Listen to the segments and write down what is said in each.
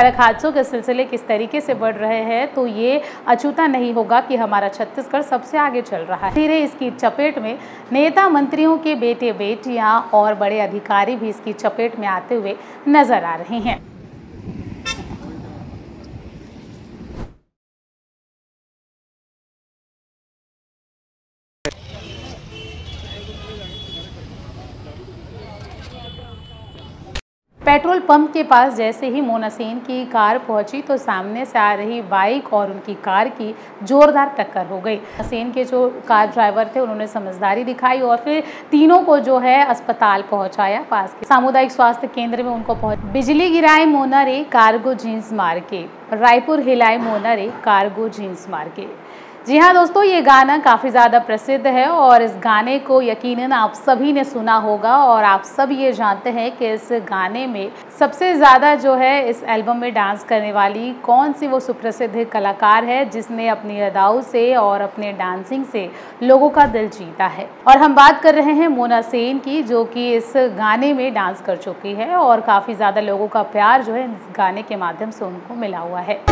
सड़क हादसों के सिलसिले किस तरीके से बढ़ रहे हैं, तो ये अछूता नहीं होगा कि हमारा छत्तीसगढ़ सबसे आगे चल रहा है। धीरे इसकी चपेट में नेता मंत्रियों के बेटे बेटियां और बड़े अधिकारी भी इसकी चपेट में आते हुए नजर आ रहे हैं। पेट्रोल पंप के पास जैसे ही मोना सेन की कार पहुंची तो सामने से आ रही बाइक और उनकी कार की जोरदार टक्कर हो गई। सेन के जो कार ड्राइवर थे उन्होंने समझदारी दिखाई और फिर तीनों को जो है अस्पताल पहुंचाया। पास के सामुदायिक स्वास्थ्य केंद्र में उनको बिजली गिराए मोना रे कार्गो जींस मार के, रायपुर हिलाए मोना रे कार्गो जींस मार के। जी हाँ दोस्तों, ये गाना काफ़ी ज़्यादा प्रसिद्ध है और इस गाने को यकीनन आप सभी ने सुना होगा और आप सब ये जानते हैं कि इस गाने में सबसे ज़्यादा जो है इस एल्बम में डांस करने वाली कौन सी वो सुप्रसिद्ध कलाकार है जिसने अपनी अदाओं से और अपने डांसिंग से लोगों का दिल जीता है। और हम बात कर रहे हैं मोना सेन की, जो कि इस गाने में डांस कर चुकी है और काफ़ी ज़्यादा लोगों का प्यार जो है इस गाने के माध्यम से उनको मिला हुआ है।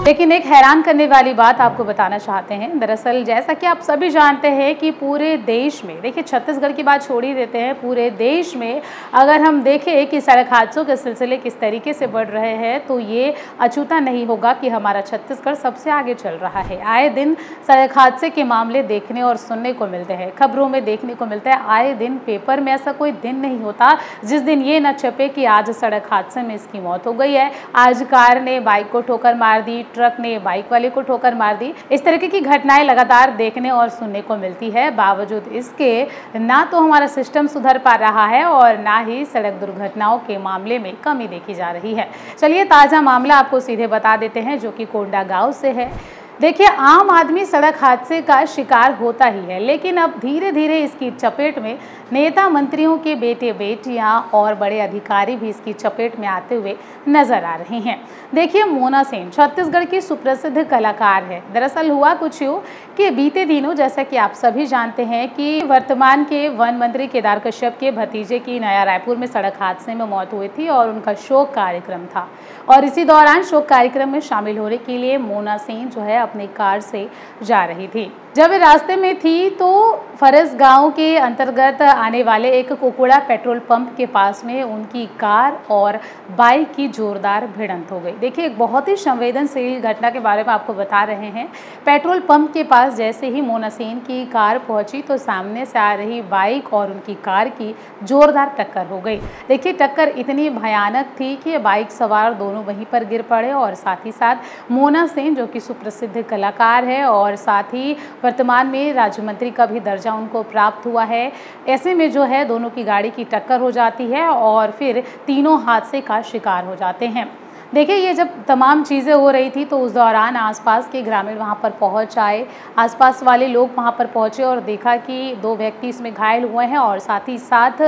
लेकिन एक हैरान करने वाली बात आपको बताना चाहते हैं। दरअसल जैसा कि आप सभी जानते हैं कि पूरे देश में, देखिए छत्तीसगढ़ की बात छोड़ ही देते हैं, पूरे देश में अगर हम देखें कि सड़क हादसों के सिलसिले किस तरीके से बढ़ रहे हैं, तो ये अछूता नहीं होगा कि हमारा छत्तीसगढ़ सबसे आगे चल रहा है। आए दिन सड़क हादसे के मामले देखने और सुनने को मिलते हैं, खबरों में देखने को मिलता है। आए दिन पेपर में ऐसा कोई दिन नहीं होता जिस दिन ये न छपे कि आज सड़क हादसे में इसकी मौत हो गई है, आज कार ने बाइक को ठोकर मार दी, ट्रक ने बाइक वाले को ठोकर मार दी। इस तरीके की घटनाएं लगातार देखने और सुनने को मिलती है। बावजूद इसके ना तो हमारा सिस्टम सुधर पा रहा है और ना ही सड़क दुर्घटनाओं के मामले में कमी देखी जा रही है। चलिए ताज़ा मामला आपको सीधे बता देते हैं, जो कि कोंडागांव से है। देखिए, आम आदमी सड़क हादसे का शिकार होता ही है, लेकिन अब धीरे धीरे इसकी चपेट में नेता मंत्रियों के बेटे बेटियां और बड़े अधिकारी भी इसकी चपेट में आते हुए नजर आ रहे हैं। देखिए, मोना सेन छत्तीसगढ़ की सुप्रसिद्ध कलाकार है। दरअसल हुआ कुछ यूँ कि बीते दिनों, जैसा कि आप सभी जानते हैं कि वर्तमान के वन मंत्री केदार कश्यप के भतीजे की नया रायपुर में सड़क हादसे में मौत हुई थी और उनका शोक कार्यक्रम था। और इसी दौरान शोक कार्यक्रम में शामिल होने के लिए मोना सेन जो है अपनी कार से जा रही थी। जब वे रास्ते में थी तो फरस गांव के अंतर्गत आने वाले एक कुकुड़ा पेट्रोल पंप के पास में उनकी कार और बाइक की जोरदार भिड़ंत हो गई। देखिए, एक बहुत ही संवेदनशील घटना के बारे में आपको बता रहे हैं। पेट्रोल पंप के पास जैसे ही मोना सेन की कार पहुंची तो सामने से आ रही बाइक और उनकी कार की जोरदार टक्कर हो गई। देखिए, टक्कर इतनी भयानक थी कि बाइक सवार दोनों वहीं पर गिर पड़े और साथ ही साथ मोना सेन, जो कि सुप्रसिद्ध कलाकार है और साथ ही वर्तमान में राज्य मंत्री का भी दर्जा उनको प्राप्त हुआ है, ऐसे में जो है दोनों की गाड़ी की टक्कर हो जाती है और फिर तीनों हादसे का शिकार हो जाते हैं। देखिए, ये जब तमाम चीज़ें हो रही थी तो उस दौरान आसपास के ग्रामीण वहाँ पर पहुँच आए, आसपास वाले लोग वहाँ पर पहुँचे और देखा कि 2 व्यक्ति इसमें घायल हुए हैं और साथ ही साथ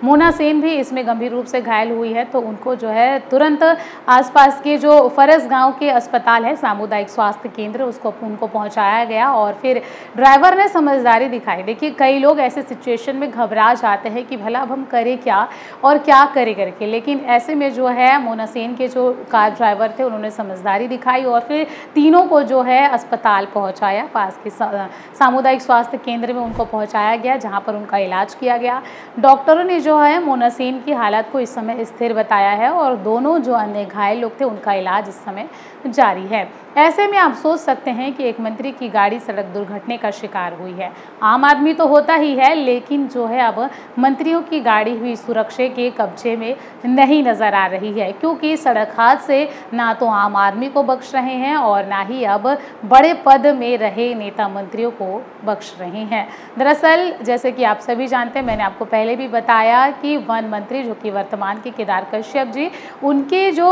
मोना सेन भी इसमें गंभीर रूप से घायल हुई है। तो उनको जो है तुरंत आसपास के जो फरस गांव के अस्पताल है, सामुदायिक स्वास्थ्य केंद्र, उनको पहुँचाया गया और फिर ड्राइवर ने समझदारी दिखाई। देखिए, कई लोग ऐसे सिचुएशन में घबरा जाते हैं कि भला अब हम करें क्या और क्या करें करके, लेकिन ऐसे में जो है मोना सेन के जो कार ड्राइवर थे उन्होंने समझदारी दिखाई और फिर तीनों को जो है अस्पताल पहुंचाया। पास के सामुदायिक स्वास्थ्य केंद्र में उनको पहुंचाया गया, जहां पर उनका इलाज किया गया। डॉक्टरों ने जो है मोना सेन की हालत को इस समय स्थिर बताया है और दोनों जो अन्य घायल लोग थे उनका इलाज इस समय जारी है। ऐसे में आप सोच सकते हैं कि एक मंत्री की गाड़ी सड़क दुर्घटना का शिकार हुई है। आम आदमी तो होता ही है, लेकिन जो है अब मंत्रियों की गाड़ी भी सुरक्षा के कब्जे में नहीं नजर आ रही है, क्योंकि सड़क हादसे ना तो आम आदमी को बख्श रहे हैं और ना ही अब बड़े पद में रहे नेता मंत्रियों को बख्श रहे हैं। दरअसल जैसे कि आप सभी जानते हैं, मैंने आपको पहले भी बताया कि वन मंत्री जो कि वर्तमान के केदार कश्यप जी, उनके जो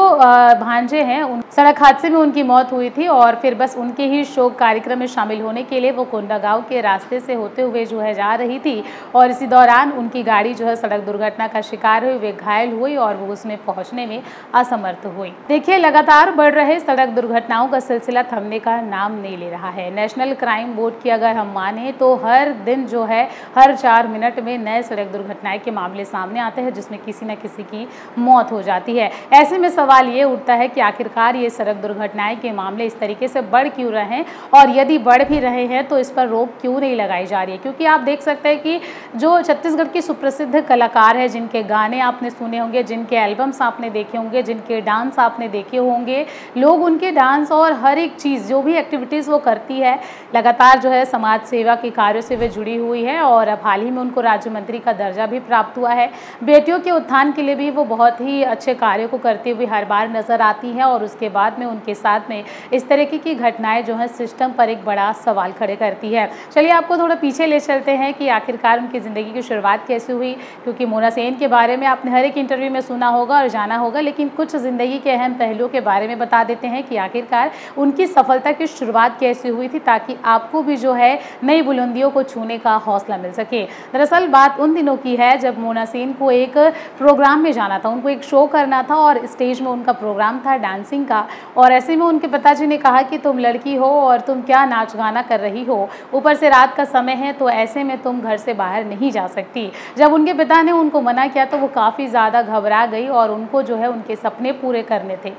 भांजे हैं, सड़क हादसे में उनकी मौत हुई थी और फिर बस उनके ही शोक कार्यक्रम में शामिल होने के लिए वो कोंडागांव के रास्ते से होते हुए जो है जा रही थी और इसी दौरान उनकी गाड़ी जो है सड़क दुर्घटना का शिकार हुई, वे घायल हुई और वो उसमें पहुंचने में असमर्थ हुई। देखिए, लगातार बढ़ रहे सड़क दुर्घटनाओं का सिलसिला थमने का नाम नहीं ले रहा है। नेशनल क्राइम बोर्ड की अगर हम माने तो हर दिन जो है हर 4 मिनट में नए सड़क दुर्घटनाएं के मामले सामने आते हैं जिसमें किसी न किसी की मौत हो जाती है। ऐसे में सवाल ये उठता है कि आखिरकार ये सड़क दुर्घटनाएं के मामले इस तरीके से बढ़ क्यों रहे हैं और यदि बढ़ भी रहे हैं तो इस पर रोक क्यों नहीं लगाई जा रही है। क्योंकि आप देख सकते हैं कि जो छत्तीसगढ़ की सुप्रसिद्ध कलाकार है, जिनके गाने आपने सुने होंगे, जिनके एल्बम्स आपने देखे होंगे, जिनके डांस आपने देखे होंगे, लोग उनके डांस और हर एक चीज़ जो भी एक्टिविटीज़ वो करती है लगातार जो है समाज सेवा के कार्यों से वे जुड़ी हुई है और अब हाल ही में उनको राज्य मंत्री का दर्जा भी प्राप्त हुआ है। बेटियों के उत्थान के लिए भी वो बहुत ही अच्छे कार्यों को करती हुई हर बार नजर आती हैं और उसके बाद में उनके साथ में इस तरीके की घटनाएं जो है सिस्टम पर एक बड़ा सवाल खड़े करती है। चलिए आपको थोड़ा पीछे ले चलते हैं कि आखिरकार उनकी ज़िंदगी की शुरुआत कैसे हुई, क्योंकि मोना सेन के बारे में आपने हर एक इंटरव्यू में सुना होगा और जाना होगा, लेकिन कुछ ज़िंदगी के अहम पहलुओं के बारे में बता देते हैं कि आखिरकार उनकी सफलता की शुरुआत कैसे हुई थी, ताकि आपको भी जो है नई बुलंदियों को छूने का हौसला मिल सके। दरअसल बात उन दिनों की है जब मोना सेन को एक प्रोग्राम में जाना था, उनको एक शो करना था और स्टेज में उनका प्रोग्राम था डांसिंग का, और ऐसे में उनके पिताजी ने कहा कि तुम लड़की हो और तुम क्या नाच गाना कर रही हो, ऊपर से रात का समय है तो ऐसे में तुम घर से बाहर नहीं जा सकती। जब उनके पिता ने उनको मना किया तो वो काफ़ी ज़्यादा घबरा गई और उनको जो है उनके सपने पूरे करने थे।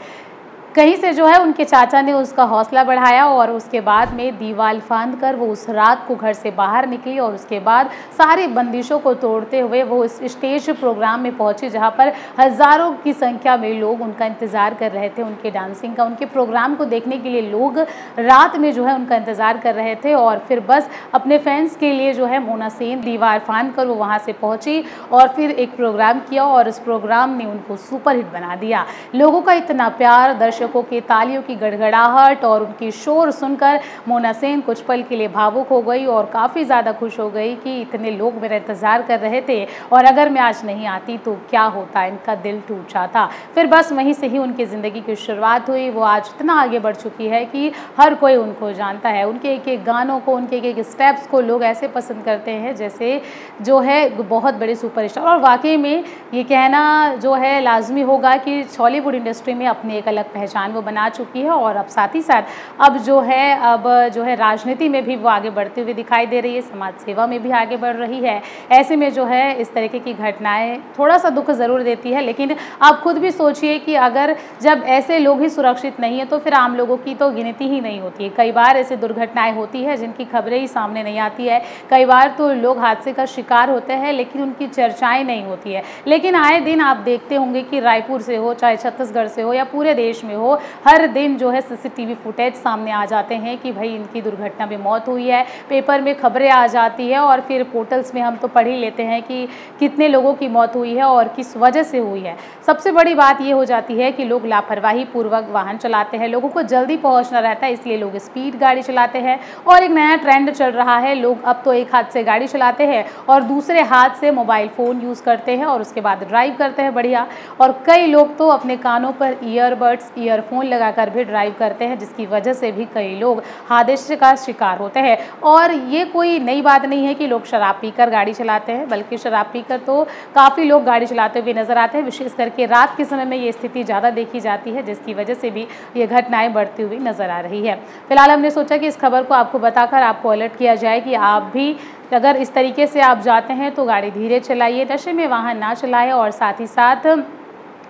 कहीं से जो है उनके चाचा ने उसका हौसला बढ़ाया और उसके बाद में दीवार फांद कर वो उस रात को घर से बाहर निकली और उसके बाद सारी बंदिशों को तोड़ते हुए वो इस स्टेज प्रोग्राम में पहुंची जहां पर हज़ारों की संख्या में लोग उनका इंतज़ार कर रहे थे, उनके डांसिंग का, उनके प्रोग्राम को देखने के लिए लोग रात में जो है उनका इंतज़ार कर रहे थे। और फिर बस अपने फैंस के लिए जो है मोना सेन दीवार फांद कर वो वहाँ से पहुँची और फिर एक प्रोग्राम किया और इस प्रोग्राम ने उनको सुपरहिट बना दिया। लोगों का इतना प्यार, दर्शकों की तालियों की गड़गड़ाहट और उनकी शोर सुनकर मोना सेन कुछ पल के लिए भावुक हो गई और काफ़ी ज़्यादा खुश हो गई कि इतने लोग मेरा इंतज़ार कर रहे थे और अगर मैं आज नहीं आती तो क्या होता, इनका दिल टूट जाता। फिर बस वहीं से ही उनकी ज़िंदगी की शुरुआत हुई। वो आज इतना आगे बढ़ चुकी है कि हर कोई उनको जानता है, उनके एक एक गानों को, उनके एक एक स्टेप्स को लोग ऐसे पसंद करते हैं जैसे जो है बहुत बड़े सुपरस्टार। और वाकई में ये कहना जो है लाजमी होगा कि बॉलीवुड इंडस्ट्री में अपनी एक अलग पहचान वो बना चुकी है और अब साथ ही साथ अब जो है राजनीति में भी वो आगे बढ़ती हुई दिखाई दे रही है, समाज सेवा में भी आगे बढ़ रही है। ऐसे में जो है इस तरीके की घटनाएं थोड़ा सा दुख ज़रूर देती है, लेकिन आप खुद भी सोचिए कि अगर जब ऐसे लोग ही सुरक्षित नहीं है तो फिर आम लोगों की तो गिनती ही नहीं होती है। कई बार ऐसी दुर्घटनाएं होती है जिनकी खबरें ही सामने नहीं आती है, कई बार तो लोग हादसे का शिकार होते हैं लेकिन उनकी चर्चाएं नहीं होती है। लेकिन आए दिन आप देखते होंगे कि रायपुर से हो, चाहे छत्तीसगढ़ से हो या पूरे देश में हो, हर दिन जो है सीसीटीवी फुटेज सामने आ जाते हैं कि भाई इनकी दुर्घटना में मौत हुई है, पेपर में खबरें आ जाती है और फिर पोर्टल्स में हम तो पढ़ ही लेते हैं कि कितने लोगों की मौत हुई है और किस वजह से हुई है। सबसे बड़ी बात ये हो जाती है कि लोग लापरवाही पूर्वक वाहन चलाते हैं, लोगों को जल्दी पहुंचना रहता है इसलिए लोग स्पीड गाड़ी चलाते हैं। और एक नया ट्रेंड चल रहा है, लोग अब तो एक हाथ से गाड़ी चलाते हैं और दूसरे हाथ से मोबाइल फ़ोन यूज़ करते हैं और उसके बाद ड्राइव करते हैं। बढ़िया। और कई लोग तो अपने कानों पर ईयरबड्स, ईयरफोन लगाकर भी ड्राइव करते हैं जिसकी वजह से भी कई लोग हादसे का शिकार होते हैं। और ये कोई नई बात नहीं है कि लोग शराब पीकर गाड़ी चलाते हैं, बल्कि शराब पीकर तो काफ़ी लोग गाड़ी चलाते हुए नजर आते हैं। विशेष करके रात के समय में ये स्थिति ज़्यादा देखी जाती है जिसकी वजह से भी ये घटनाएं बढ़ती हुई नजर आ रही है। फिलहाल हमने सोचा कि इस खबर को आपको बताकर आपको अलर्ट किया जाए कि आप भी अगर इस तरीके से आप जाते हैं तो गाड़ी धीरे चलाइए, नशे में वाहन ना चलाएं और साथ ही साथ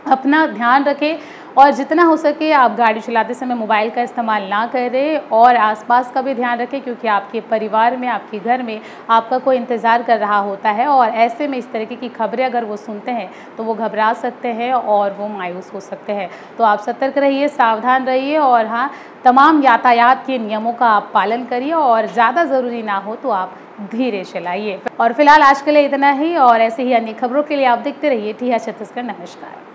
अपना ध्यान रखें और जितना हो सके आप गाड़ी चलाते समय मोबाइल का इस्तेमाल ना करें और आसपास का भी ध्यान रखें, क्योंकि आपके परिवार में, आपके घर में आपका कोई इंतज़ार कर रहा होता है और ऐसे में इस तरीके की खबरें अगर वो सुनते हैं तो वो घबरा सकते हैं और वो मायूस हो सकते हैं। तो आप सतर्क रहिए, सावधान रहिए और हाँ, तमाम यातायात के नियमों का आप पालन करिए और ज़्यादा ज़रूरी ना हो तो आप धीरे चलाइए। और फिलहाल आज के लिए इतना ही और ऐसे ही अन्य खबरों के लिए आप देखते रहिए टीआर छत्तीसगढ़। नमस्कार।